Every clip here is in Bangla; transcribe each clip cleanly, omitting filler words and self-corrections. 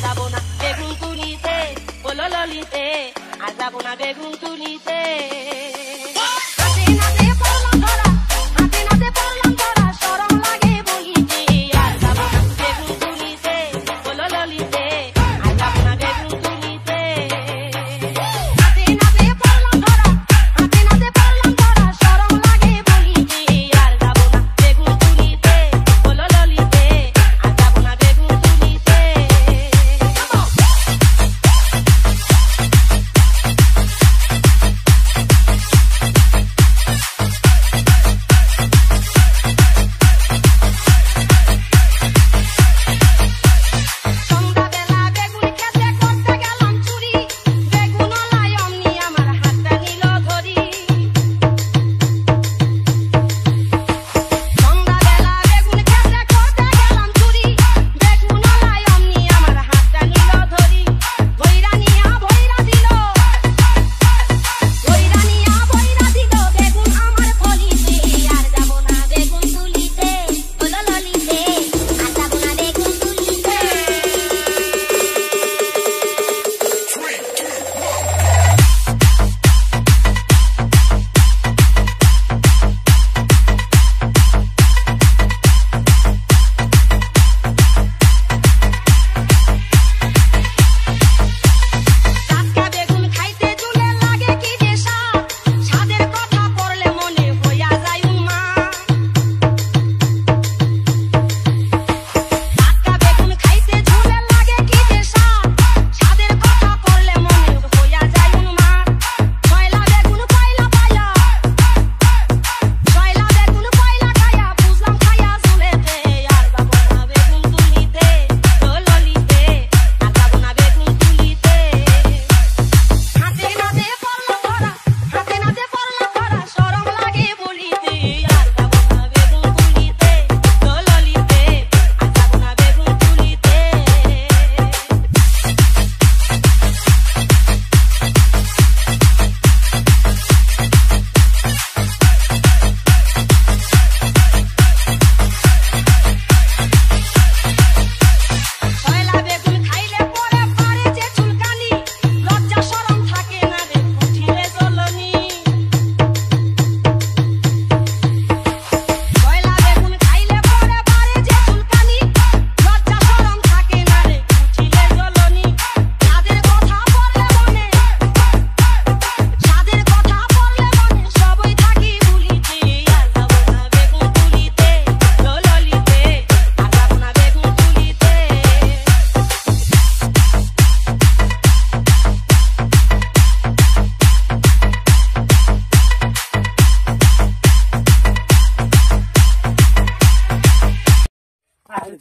যাবো না বেগুন তুলিতে বলো ললিতে আর যাবো না বেগুন তুলিতে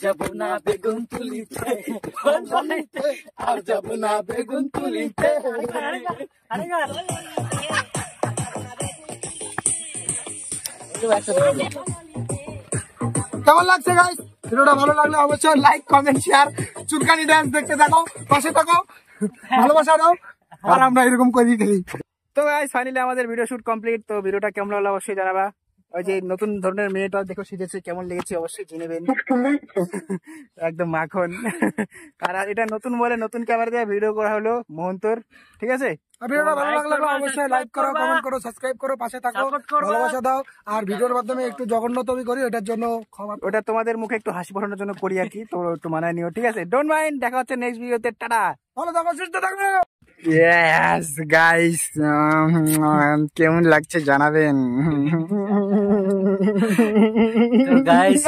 যাবো না বেগুন তুলিতে আর যাবো না বেগুন তুলিতে। কেমন লাগছে গাইস? ভিডিওটা ভালো লাগলে অবশ্যই লাইক কমেন্ট শেয়ার চুলকানি ডান্স দেখতে থাকো, পাশে থাকো, ভালোবাসা দাও আর আমরা এরকম করি। তো গাইস ফাইনালি আমাদের ভিডিও শুট কমপ্লিট। তো ভিডিওটা কেমন লাগলো অবশ্যই জানাবা। ওই যে নতুন ধরনের মেয়েটা দেখো সেজেছে, কেমন লেগেছে অবশ্যই জানাবেন। একদম মাখন। আর এটা নতুন বলে নতুন ক্যামেরা দিয়ে ভিডিও করা হলো মোহন্তর, ঠিক আছে? ভিডিওটা ভালো লাগলে অবশ্যই লাইক করো, কমেন্ট করো, সাবস্ক্রাইব করো, পাশে থাকো, ভালোবাসা দাও। আর ভিডিওর মাধ্যমে একটু জঘন্যতম করি, ওটার জন্য ওটা তোমাদের মুখে একটু হাসি ফোটানোর জন্য করি আর কি। তো একটু মানায় নিও, ঠিক আছে? Don't mind. দেখা হচ্ছে নেক্সট ভিডিওতে। টাটা, ভালো থাকো, সুস্থ থাকো। ইয়েস গাইস, কেমন লাগছে জানাবেন গাইস।